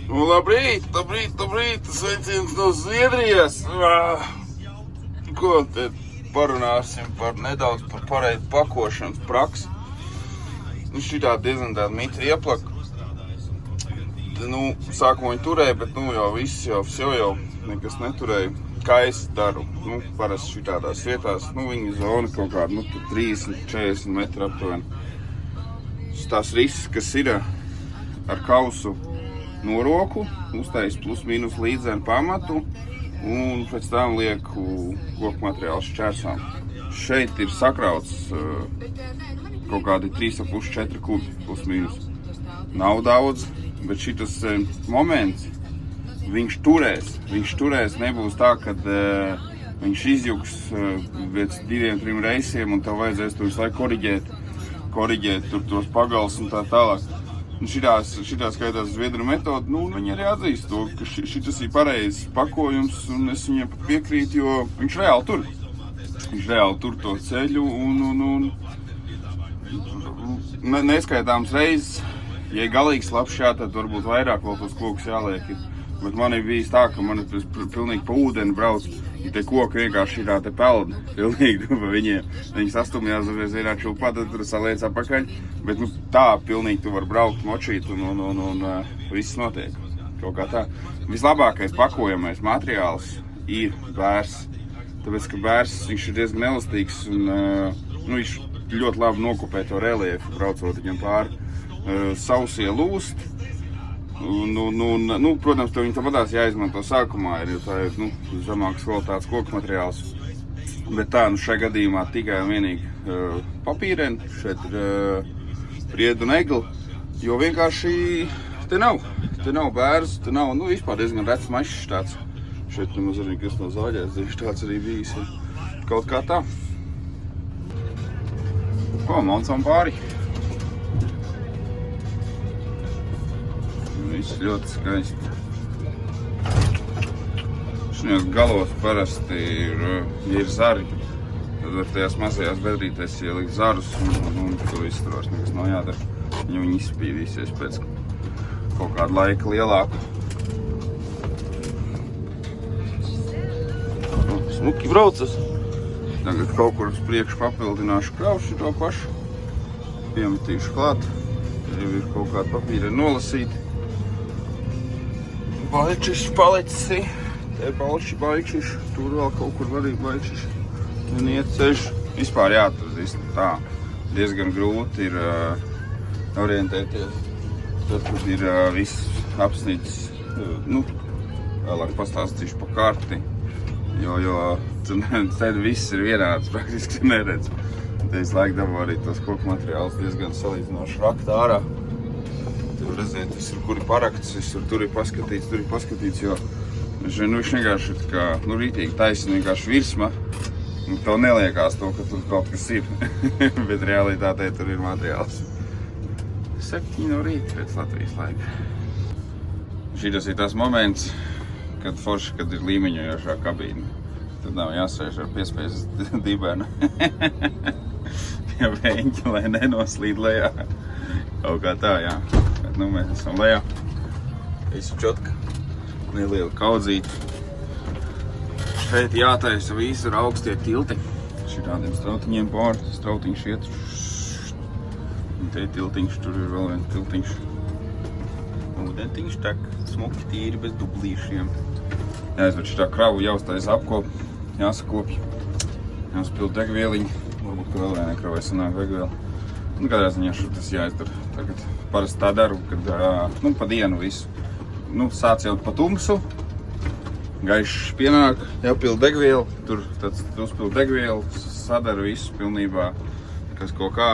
Nu, labrīt, sveiciens no Zviedrijas. Ko te parunāsim nedaudz par pareizu pakošanas praksi. Nu, šitā diezgan tāda mitra ieplaka. Nu, sākumā viņi turēja, bet jau viss jau nekas neturēja. Kā es daru? Nu, parasti šitādās vietās, viņa zona kaut kāda, 30-40 metru aptuveni. Tās risks, kas ir ar kausu noroku, uztais plus mīnus līdzenu pamatu un pēc tam lieku koku materiālu šķērsām. Šeit ir sakrauts kaut kādi 3,5-4 kubi plus mīnus. Nav daudz, bet šitas moments, viņš turēs, nebūs tā, kad viņš izjuks pēc 2-3 reisiem un tev vajadzēs to visu laiku koriģēt tur tos pagals un tā tālāk. Šitā skaitās Zviedru metoda, viņi arī atzīst to, ka šitas ir pareizs pakojums un es viņiem piekrītu, jo viņš reāli tur. Viņš reāli tur to ceļu un neskaitāms reizes, ja ir galīgs labs šā, tad varbūt vairāk vēl tos kokus jāliek. Bet man ir bijis tā, ka man ir pilnīgi pa ūdeni brauc, un tie koki vienkārši ir tā te peldi, pilnīgi pa viņiem. Viņi sastumjās, uzreiz vienā čulpā, tad tur saliec apakaļ, bet tā pilnīgi tu var braukt, močīt un viss notiek. Kaut kā tā. Vislabākais pakojamais materiāls ir bērs, tāpēc, ka bērs, viņš ir diezgan elastīgs un viņš ļoti labi nokopē to reliefu, braucot viņam pāri. Sausie lūst. Protams, to viņi tāpatās jāizmanto sākumā, jo tā ir zemākas kvalitātes koku materiāls. Bet tā, šajā gadījumā tikai un vienīgi papīreni, šeit ir priedu un egli, jo vienkārši te nav bērns, te nav, vispār diezgan rets mašs tāds. Šeit nemaz arī kas no zāļēs, tāds arī bijis, kaut kā tā. Ko, maucam pāri? Viss ļoti skaisti. Šajos galos parasti ir zari. Tad var tajās mazajās bedrītēs ielikt zarus un to visu tur vairs nekas nav jādara. Viņi izspīdīsies pēc kaut kāda laika lielāku. Smuki braucas. Tagad kaut kur uz priekšu papildināšu kraušu to pašu. Piemetīšu klāt. Jau ir kaut kāda papīra nolasīta. Baļķis palicis, te baļķis, tur vēl kaut kur var arī baļķis. Un iet ceļš. Vispār jāatrast tā. Diezgan grūti ir orientēties. Tad, kad ir viss apsnicis, vēlāk pastāstīšu pa karti, jo tad viss ir vienāds, praktiski neredz. Te es laiku dabūju arī tos koku materiālus diezgan salīdzinoši rakt ārā. Redziet, visur, kur ir parakts, visur tur ir paskatīts, jo viņš vienkārši ir kā, rītīgi taisni vienkārši virsma. Tev neliekās to, ka tur kaut kas ir, bet realitātē tur ir materiāls. 7 no rīta pēc Latvijas laika. Šitas ir tas moments, kad forši, kad ir līmeņojošā kabīne. Tad nav jāsēž ar piespējas dibenu. Ja veņķi, lai nenoslīd lejā. Kaut kā tā, jā. Mēs esam lejā. Visu čotka. Neliela kaudzīte. Šeit jātaisa visur augstie tilti. Šitādiem strautiņiem pāri. Strautiņš iet. Un te tiltiņš, tur ir vēl viens tiltiņš. Ūdentiņš tak smuki tīri bez dublīšiem. Jāizved šitā kravu, jāuztais apkop, jāsakopj. Jāspild degvieliņu. Varbūt, ka vēl vienai kravai sanāk degvieli. Kādreiz ziņā tas jāizdara. Tagad parasti tā daru, kad pa dienu visu. Sāc jau pa tumsu, gaišs pienāk, jāpild degvielu, tur tad uzpild degvielu, sadaru visu pilnībā, kas kaut kā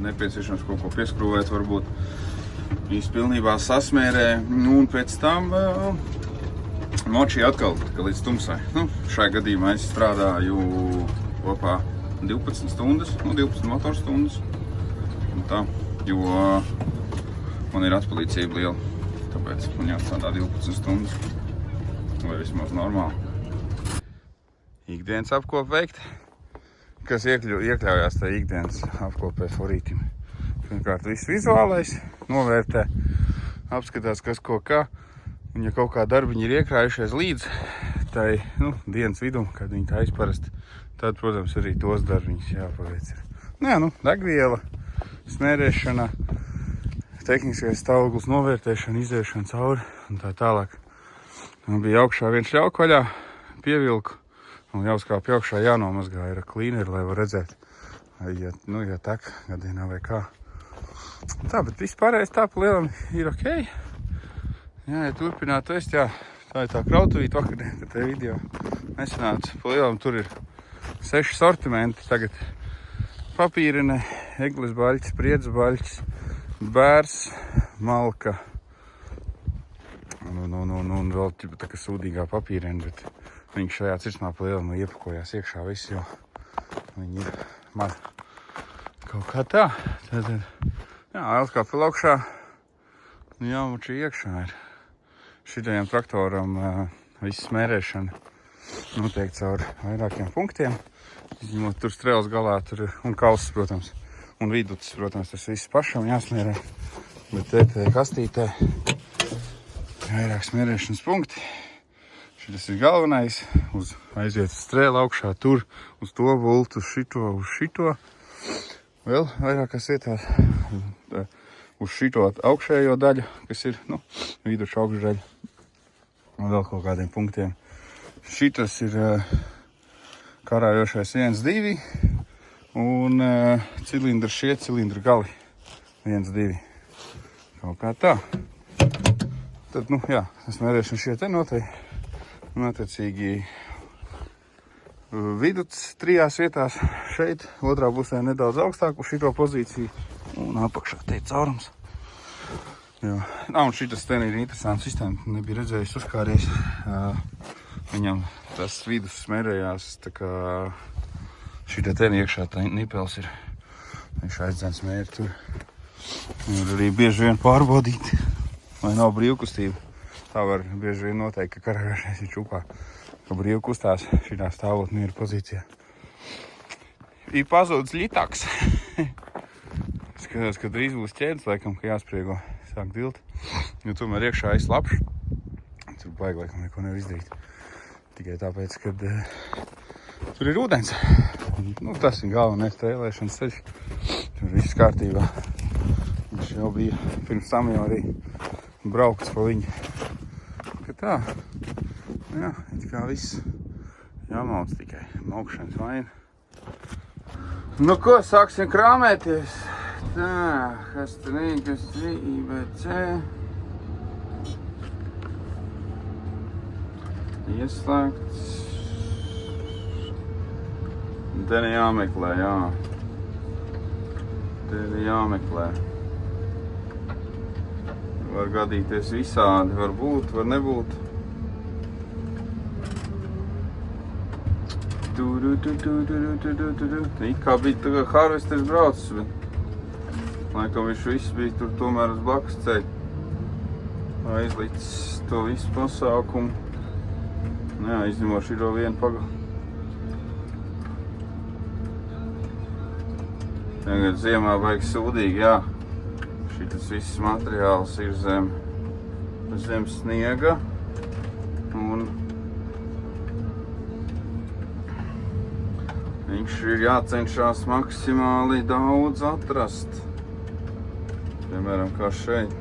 nepieciešams kaut ko pieskrūvēt varbūt. Visu pilnībā sasmērē, un pēc tam močī atkal līdz tumsai. Šajā gadījumā es strādāju kopā 12 stundas, 12 motorstundas. Tā, jo man ir atpalīdzība liela, tāpēc man jāstrādā 12 stundas, vai vismaz normāli. Ikdienas apkopa veikt, kas iekļaujās tā ikdienas apkopē forītim. Pirmkārt, viss vizuālais novērtē, apskatās, kas ko kā, Un ja kaut kā darbiņi ir iekrājušies līdz tai, dienas vidum, kad viņi taisa parasti, tad, protams, arī tos darbiņus jāpaveic. Degviela, smērēšana, tehniskais stāvoklis novērtēšana, iziešana cauri un tā tālāk. Un bija augšā viens ļauka vaļā, pievilku, un jāuzkāp augšā jānomazgā ir klīneri, lai var redzēt, ja tek gadījumā vai kā. Tā, bet viss pārējais tā pa lielam ir okei. Jā, ja turpināt vest, tā ir tā krautuvīte vakardien, kad te video nesanāca. Pa lielam tur ir 6 sortimenti, tagad papīrine, egles baļķis, priedz baļķis, bērs, malka, un vēl tā kā sūdīgā papīrine, bet viņi šajā cirsmā pa lielam iepakojās iekšā visu, jo viņi ir maz kaut kā tā. Tad, ailskāpi augšā, jāmuči iekšā ir. Šitajam traktoram viss smērēšana notiek caur vairākiem punktiem. Izņemot tur strēles galā, tur ir un kauss, protams, un viducis, protams, tas viss pašam jāsmērē. Bet te kastītē vairāk smērēšanas punkti. Šitas ir galvenais, aiziet uz strēli augšā tur, uz to bultu, uz šito. Vēl vairākās vietās uz šito augšējo daļu, kas ir, viduša augšdaļa. Un vēl kaut kādiem punktiem. Šitas ir karājošais 1, 2 un šie cilindru gali 1, 2. Kaut kā tā. Tad, smērēšana šie te noteikti. Un attiecīgi viduts 3 vietās šeit, otrā pusē nedaudz augstāk uz šito pozīciju un apakšā te caurums. Un šitas ten ir interesants sistēma, nebija redzējis uzkāries. Viņam tas vidus smērējās, tā kā šitā ten iekšā tā nipels ir. Viņš aizdzen smēri tur. Ir arī bieži vien pārbaudīt, vai nav brīvkustība. Tā var bieži vien noteikt, ka karājošais ir čupā, ka brīvi kustās šitā stāvot mieru pozīcijā. Ir pazūdis ļitaks. Skatās, ka drīz būs ķēdes, laikam, ka jāspriego sāk dilt. Jo tomēr iekšā ir labs. Tur baigi, laikam, neko nevar izdarīt. Tikai tāpēc, kad tur ir ūdens. Tas ir galvenais trēlēšanas ceļš. Tur viss kārtībā. Viņš jau bija pirms tam jau arī braukts pa viņu. Ka tā, it kā viss jāmauc tikai maukšanas vaina. Ko, sāksim krāmēties. Tā, kas tur ir, kas tur ir, IBC. Ieslēgts. Te ir jāmeklē, Te ir jāmeklē. Var gadīties visādi, var būt, var nebūt. It kā bija tā kā harvesters braucis, bet laikam viņš viss bija tur tomēr uz blakus ceļu. Aizlicis to visu pasākumu. Izņemot šito vienu pagalu. Tagad ziemā baigi sūdīgi, Šitas viss materiāls ir zem sniega. Un viņš ir jācenšas maksimāli daudz atrast. Piemēram, kā šeit.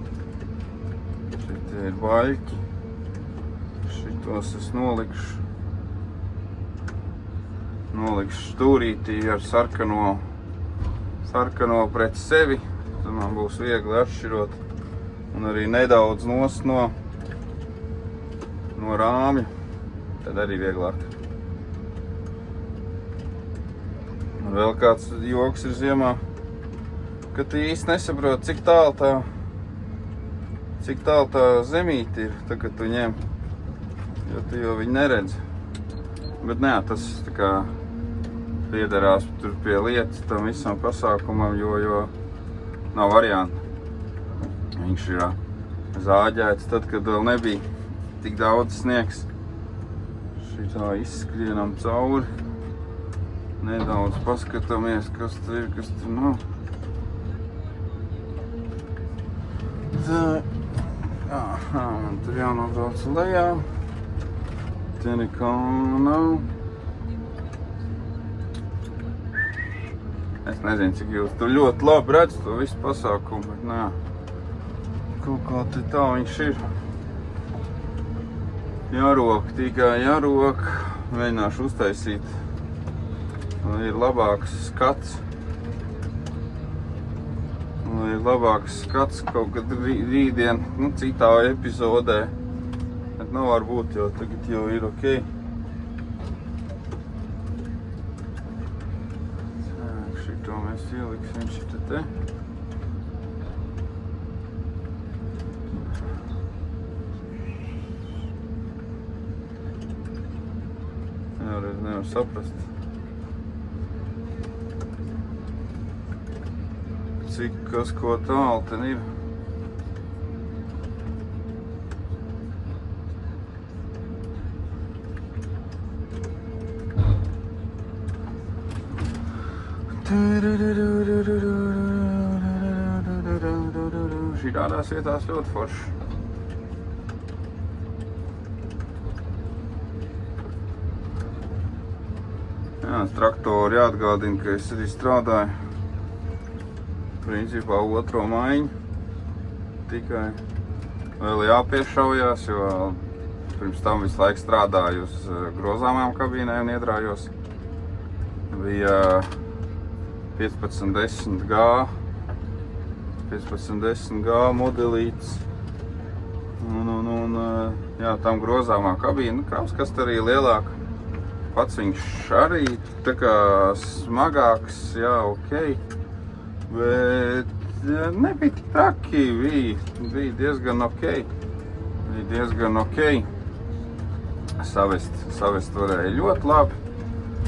Šitie ir baļķi. Šitos es nolikšu stūrītī ar sarkano pret sevi. Tad man būs viegli atšķirot. Un arī nedaudz nost no rāmja. Tad arī vieglāk. Un vēl kāds joks ir ziemā, ka tu īsti nesaproti, cik tālu tā zemīte ir, kad tu ņem, jo tu jau viņu neredzi. Bet tas tā kā piederās tur pie lietas tam visam pasākumam, jo nav variantu. Viņš ir zāģēts tad, kad vēl nebija tik daudz sniegs. Šitā izskrienam cauri. Nedaudz paskatāmies, kas tur ir, kas tur nav. Tā, Man tur jānobrauc lejā. Te nekā nav. Es nezinu, cik jūs tur ļoti labi redzat to visu pasākumu, bet nē. Kaut kā te tā viņš ir. Jārok, tikai jārok. Mēģināšu uztaisīt, lai ir labāks skats. Lai ir labāks skats kaut kad rītdien, citā epizodē. Bet nav varbūt, jo tagad jau ir ok. Šito mēs ieliksim šita te. Vēlreiz nevar saprast, cik kas ko tālu ten ir. Šitādās vietās ļoti forši. Jā, traktori jāatgādina, ka es arī strādāju principā 2. maiņu. Tikai vēl jāpiešaujās, jo pirms tam visu laiku strādāju uz grozāmām kabīnēm un iedrājos. Bija 1510G modelīts. Jā, tam grozāmā kabīna, kravas arī lielāka. Pats viņš arī tā kā smagāks, jā, ok. Bet nebija tik traki, bija diezgan ok. Savest varēja ļoti labi.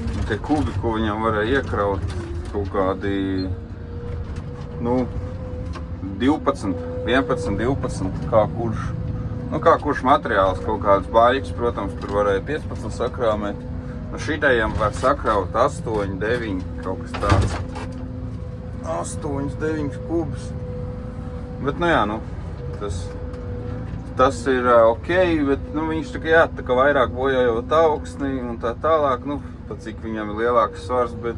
Un tie kubi, ko viņam varēja iekraut, kaut kādi, 12, 11, 12, kā kurš materiāls, kaut kāds baļķis, protams, tur varēja 15 sakrāmēt. Šitajam var sakraut 8, 9, kaut kas tāds. 8, 9 kubus. Bet, tas ir ok, bet, viņš tā kā vairāk bojājot augsni un tā tālāk, pat cik viņam ir lielāks svars, bet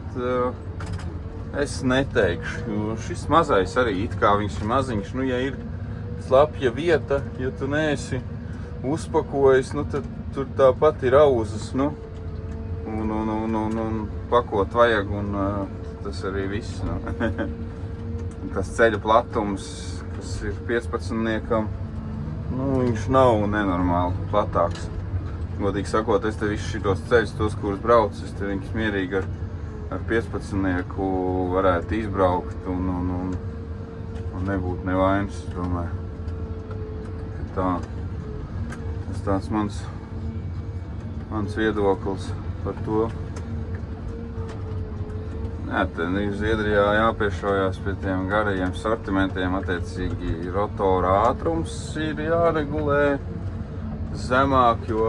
es neteikšu, jo šis mazais arī, it kā viņš ir maziņš, ja ir slapja vieta, ja tu neesi uzpakojis, tad tur tāpat ir auzas, un pakot vajag, un tas arī viss. Tas ceļa platums, kas ir 15-niekam, viņš nav nenormāli platāks. Godīgi sakot, es te visus šitos ceļus, tos, kurus braucu, es te viņus mierīgi ar 15-nieku varētu izbraukt un nebūt nevainas, es domāju. Tas tāds mans viedoklis par to. Jā, te Zviedrijā jāpiešaujās pie tiem garajiem sortimentiem, attiecīgi rotora ātrums ir jāregulē zemāk, jo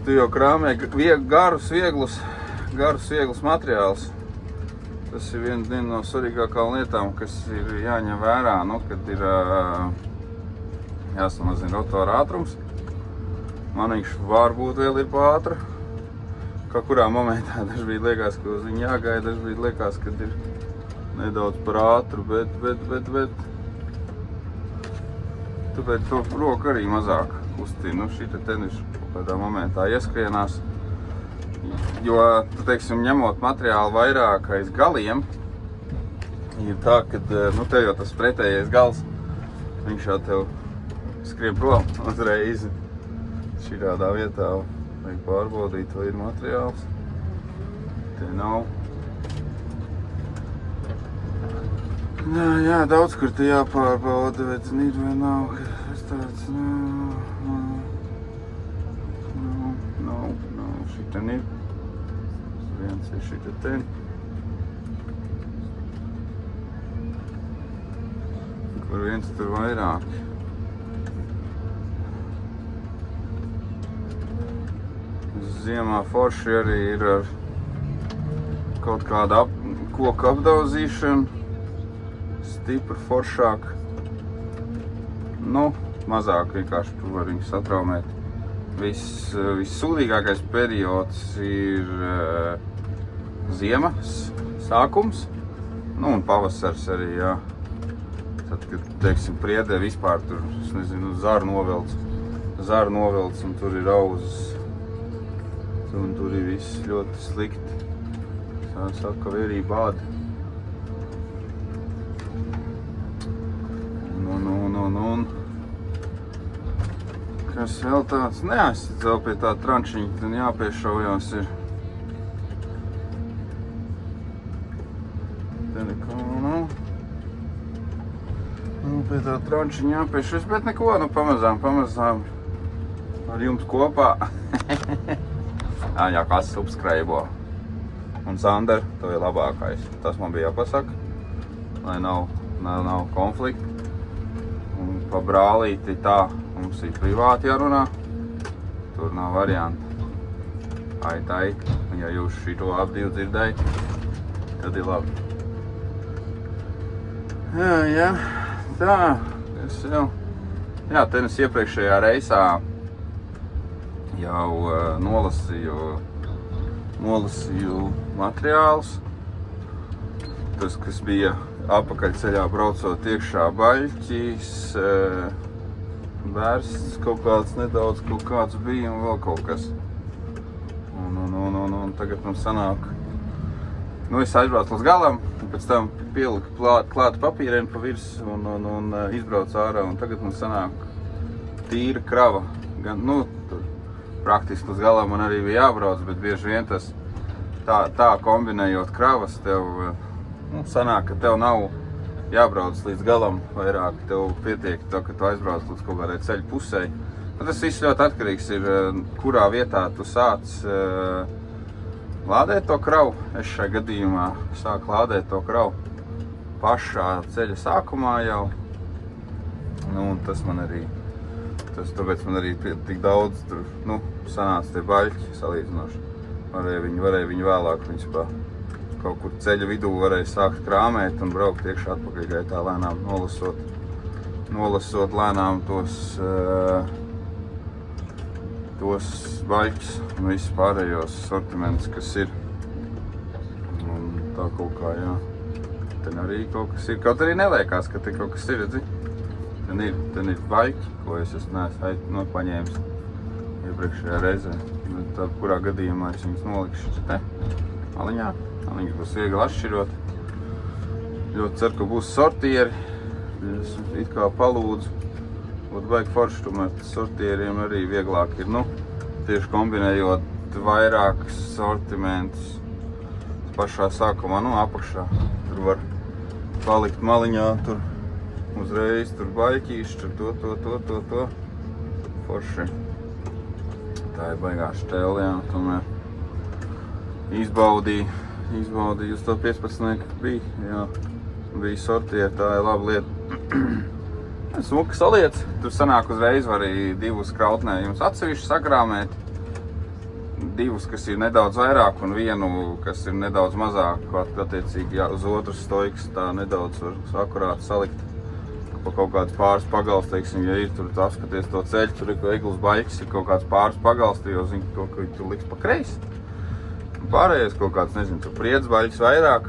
tu jau krāmē garus, vieglus materiālus. Tas ir viena no svarīgākām lietām, kas ir jāņem vērā, kad ir jāsamazina rotora ātrums. Man viņš varbūt vēl ir pātra. Kā kurā momentā dažbrīd liekas, ka uz viņu jāgaida, dažbrīd liekas, ka ir nedaudz par ātru, bet tāpēc to roku arī mazāk kustina. Šita te viņš kaut kādā momentā ieskrienās. Jo, teiksim, ņemot materiālu vairāk aiz galiem, ir tā, ka te jau tas pretējais gals, viņš jau tev skrien prom uzreiz. Šitādā vietā vajag pārbaudīt, vai ir materiāls. Te nav. Jā, daudz kur te jāpārbauda, bet ir vai nav. Es tāds, nav, šiten ir. Viens ir šita te. Kur viens tur vairāk. Ziemā forši arī ir ar kaut kādu koku apdauzīšanu, stipri foršāk. vismazāk vienkārši tu vari viņus satraumēt. Vissūdīgākais periods ir ziemas sākums, nu un pavasars arī, jā. Tad, kad, teiksim, Priedē vispār tur, es nezinu, zaru novelc un tur ir auzas. Un tur ir viss ļoti slikti. Saka, vērī bādi. Un. Kas vēl tāds? Neaizsit vēl pie tā trančiņa, tad jāpiešaujās ir. Te neko nav. Pie tā trančiņa jāpiešaujās, bet neko, nu pamazām ar jums kopā. Jā, kas subscribe. Un Sander, tev ir labākais. Tas man bija jāpasaka, lai nav konflikti. Un pa brālīti tā, mums ir privāti jārunā. Tur nav varianti. Tai. Ja jūs šito apdīvu dzirdējat, tad ir labi. Jā. Tā. Es jau. Jā, tenis iepriekšējā reisā jau nolasīju materiālus. Tas, kas bija apakaļceļā braucot iekšā baļķis, bērsts kaut kāds bija un vēl kaut kas. Un tagad mums sanāk, es aizbraucu līdz galam, un pēc tam pieliku klātu papīrēnu pa virs un izbraucu ārā, un tagad mums sanāk tīra krava. Gan, praktiski līdz galam man arī bija jābrauc, bet bieži vien tas tā kombinējot kravas, tev sanāk, ka tev nav jābrauc līdz galam vairāk, tev pietiek to, ka tu aizbrauc līdz kaut kādai ceļa pusē. Tas viss ļoti atkarīgs ir, kurā vietā tu sāc lādēt to kravu. Es šajā gadījumā sāku lādēt to kravu pašā ceļa sākumā jau. Un tas man arī tāpēc man arī tik daudz tur, sanāca tie baļķi salīdzinoši. Varēja viņu vēlāk, viņus pa kaut kur ceļa vidū varēja sākt krāmēt un braukt iekšā atpakaļ gaitā lēnām, nolasot lēnām tos baļķus un visus pārējos sortimentus, kas ir. Un tā kaut kā, jā. Ten arī kaut kas ir, kaut arī neliekās, ka te kaut kas ir, redzi? Ten ir baļķi, ko es neesmu paņēmis iepriekšējā reizē. Tā, kurā gadījumā es viņus nolikšu te maliņā. Maliņas būs viegli atšķirot. Ļoti ceru, ka būs sortieri. Es it kā palūdzu. Būtu baigi forši, tomēr sortieriem arī vieglāk ir, tieši kombinējot vairākus sortimentus pašā sākumā, apakšā. Tur var palikt maliņā, tur uzreiz tur baļķīši, tur to. Forši. Tā ir baigā štēle, jā, tomēr izbaudīju uz to 15. bija sortieri, tā ir laba lieta. Smuki saliec, tur sanāk uzreiz var arī divus krautnējumus atsevišķi sakrāmēt. Divus, kas ir nedaudz vairāk un vienu, kas ir nedaudz mazāk, attiecīgi uz otras stoikas tā nedaudz var akurāt salikt. Pa kaut kāds pāris pagals, teiksim, ja ir tur apskaties to ceļu, tur ir eglis baļķis, ir kaut kāds pāris pagals, tu jau zini to, ka viņi tur liks pa kreisi. Pārējais kaut kāds, nezinu, tur priedz baļķis vairāk,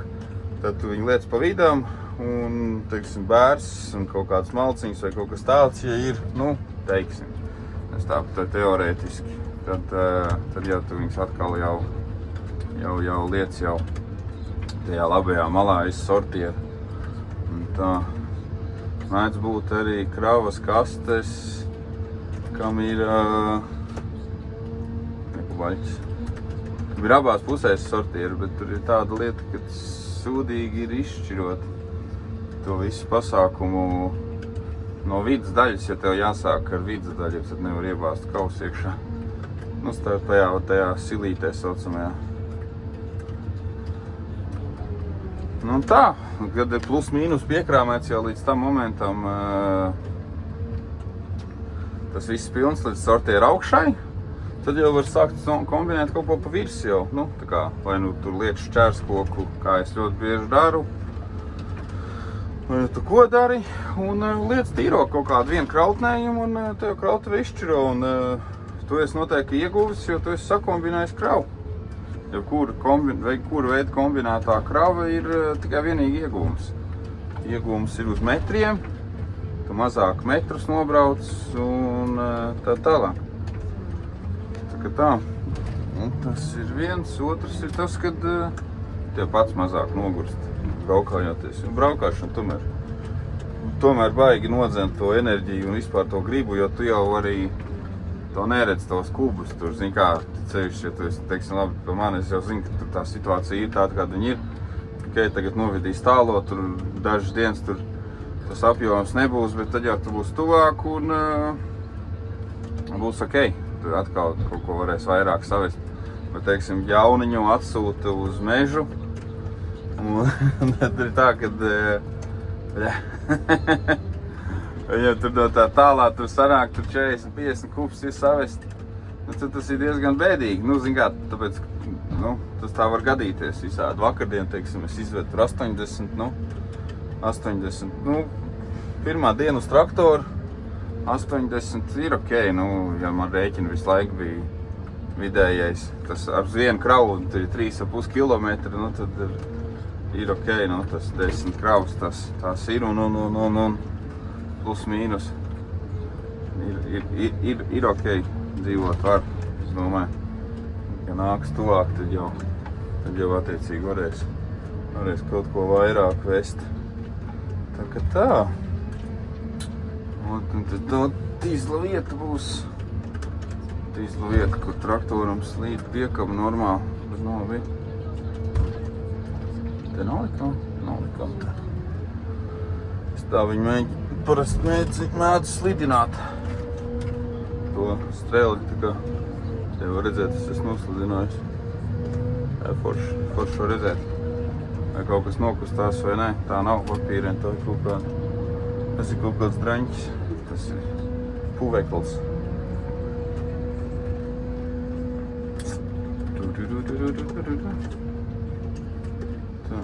tad tu viņu liec pa vidam un, teiksim, bērs un kaut kāds malciņš vai kaut kas tāds, ja ir, teiksim, es tā teorētiski, tad jau tu viņus atkal jau liec jau tajā labajā malā izsortieri. Un tā. Mēdz būt arī kravas kastes, kam ir baļķis. Ir abās pusēs sortieri, bet tur ir tāda lieta, ka sūdīgi ir izšķirot to visu pasākumu no vidas daļas, ja tev jāsāk ar vidas daļu, tad nevar iebāzt kausu iekšā. Tajā silītē saucamajā. Tā, kad ir plus mīnus piekrāmēts jau līdz tam momentam, tas viss pilns līdz sortiera augšai, tad jau var sākt kombinēt kaut ko pa virs jau, tā kā, vai tur liek šķērskoku, kā es ļoti bieži daru, Tu ko dari un lietas tīro kaut kādu vienu krautnējumu un tev krautuve izšķiro un tu esi noteikti ieguvis, jo tu esi sakombinējis kravu. Ja kura veida kombinētā krava ir tikai vienīgi iegūms. Iegūms ir uz metriem, tu mazāk metrus nobrauc un tā tālāk. Tā kā tā. Un tas ir viens, otrs ir tas, kad tev pats mazāk nogurst. Braukājoties, un braukāšana tomēr baigi nodzen to enerģiju un vispār to gribu, jo tu jau arī to neredz tos kubus, tur, zini kā, ceļš, ja tu esi, teiksim, labi, par mani, es jau zinu, ka tā situācija ir tāda, kāda viņa ir, tikai tagad novidīs tālo, tur dažas dienas tur tas apjoms nebūs, bet tad jau tu būs tuvāk un būs ok, tur atkal kaut ko varēs vairāk savest, bet, teiksim, jauniņu atsūta uz mežu. Un tad ir tā, kad ja tur no tā tālā tur sanāk, tur 40-50 kubus ir savest, tad tas ir diezgan bēdīgi. Nu, zin kā, tāpēc, tas tā var gadīties visādi. Vakardien, teiksim, es izvedu tur 80, pirmā diena uz traktoru, 80 ir ok, ja man rēķina visu laiku bija vidējais, tas ar vienu kravu, tur ir 3,5 kilometri, tad ir ok, tas 10 kravas, tās ir un plus mīnus. Ir ok dzīvot var, es domāju. Ja nāks tuvāk, tad jau attiecīgi varēs kaut ko vairāk vest. Tā kā tā. Un tad tīzla vieta būs. Tīzla vieta, kur traktoram slīd piekaba normāli, bet nav bija. Te nav likām tā. Es tā viņu parasti mēdzu slidināt. To strēli, tā kā te var redzēt, es esmu noslidinājis. Jā, forši var redzēt. Vai kaut kas nokustās vai ne, tā nav papīrien, tā ir kaut kāds draņķis. Tas ir puvekls. Tā.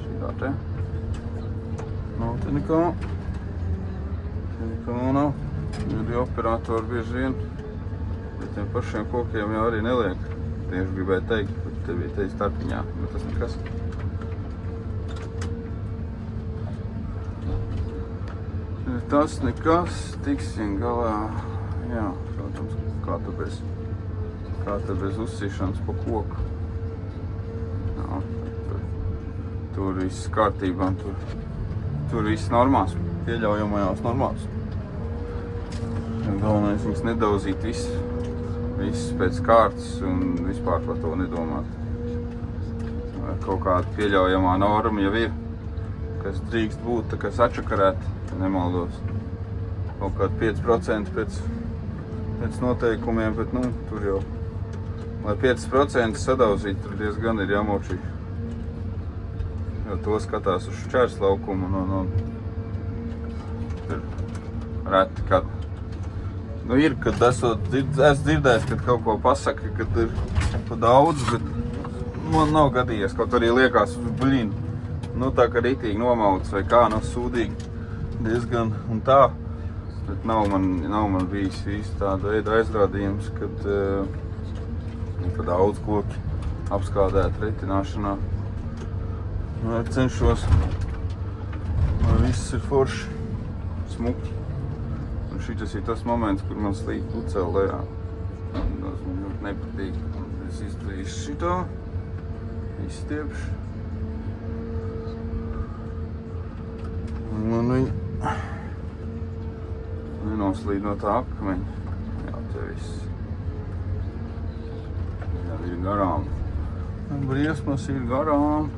Šitā te. Te nekā nav. Ir operatori bieži vien. Bet tiem pašiem kokiem jau arī neliek. Tieši gribēju teikt, bet te bija teicis starpiņā, bet tas nekas. Tas nekas, tiksim galā. Jā, protams, kā te bez uzsīšanas pa koku. Jā, tur viss kārtībā, tur viss normās, pieļaujamajās normās. Galvenais viņus nedauzīt viss pēc kārtas un vispār par to nedomāt. Kaut kāda pieļaujamā norma jau ir, kas drīkst būt, tā kā sačakarēt, nemaldos. Kaut kādi 5% pēc noteikumiem, bet tur jau, lai 5% sadauzīt, tur diezgan ir jāmočī. Jo to skatās uz šķērslaukumu un tur reti, kad ir, kad esmu dzirdējis, kad kaut ko pasaka, kad ir pa daudz, bet man nav gadījies, kaut arī liekas, tā kā ritīgi nomauts vai kā, sūdīgi diezgan un tā, bet nav man bijis visu tāda veida aizrādījums, kad daudz koki apskādēt retināšanā. Cenšos, lai viss ir forši, smuki. Šitas ir tas moments, kur man slīd pucēl lejā. Tas man ļoti nepatīk. Es izdarīšu šitā, izstiepšu. Un man viņa nenoslīd no tā akmeņa. Jā, te viss. Jā, ir garām. Briesmas ir garām.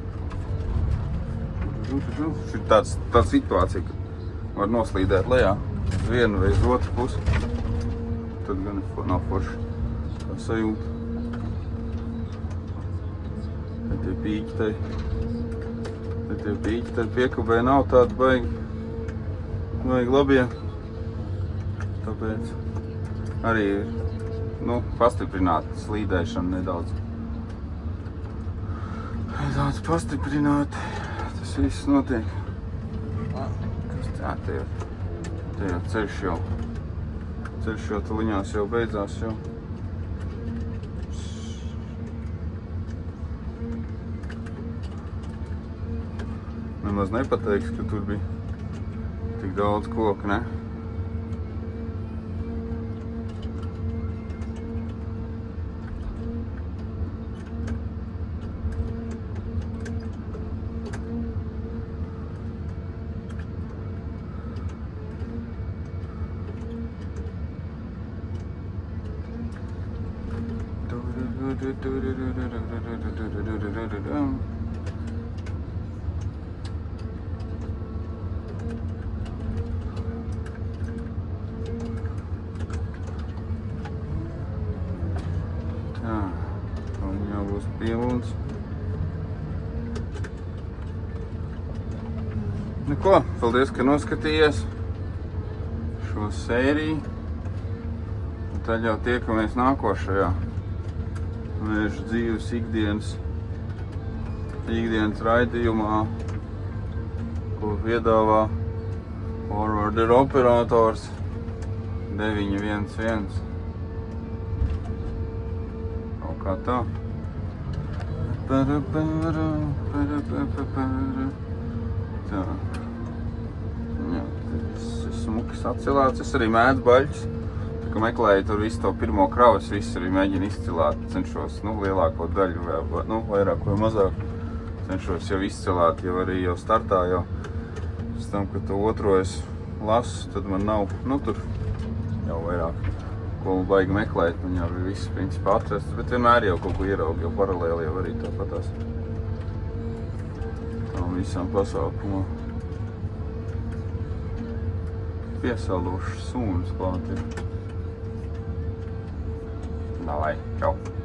Šī tāda situācija, ka var noslīdēt lejā. Uz vienu vai uz otru pusi. Tad gan nav forši tā sajūta. Tie pīķi tai piekabē nav tādi baigi labie. tāpēc arī ir, pastiprināta slīdēšana nedaudz. Nedaudz pastiprināti, tas viss notiek. Kas tā, te jau ceļš jau tuliņās jau beidzās jau. Nemaz nepateiks, ka tur bija tik daudz koku, ne? Tā, un jau būs pielūns. Nu ko, paldies, ka noskatījies šo sēriju. Un tad jau tiekamies nākošajā Meža dzīves ikdienas raidījumā, ko piedāvā forwarder operators 911. Kaut kā tā. Tā. Jā, tas smuks atcilāts. Es arī mēdzu baļķus. Ka meklēju tur visu to pirmo kravu, es visu arī mēģinu izcilāt, cenšos, lielāko daļu, vairāk vai mazāk, cenšos jau izcilāt, jau arī jau startā jau, pēc tam, kad to otro es lasu, tad man nav, tur jau vairāk, ko baigi meklēt, man jau ir viss, principā, atrasts, bet vienmēr jau kaut ko ieraugu, jau paralēli jau arī tāpatās, tam visam pasākumam. Piesalušas sūnas klāt ir. Давай, čau!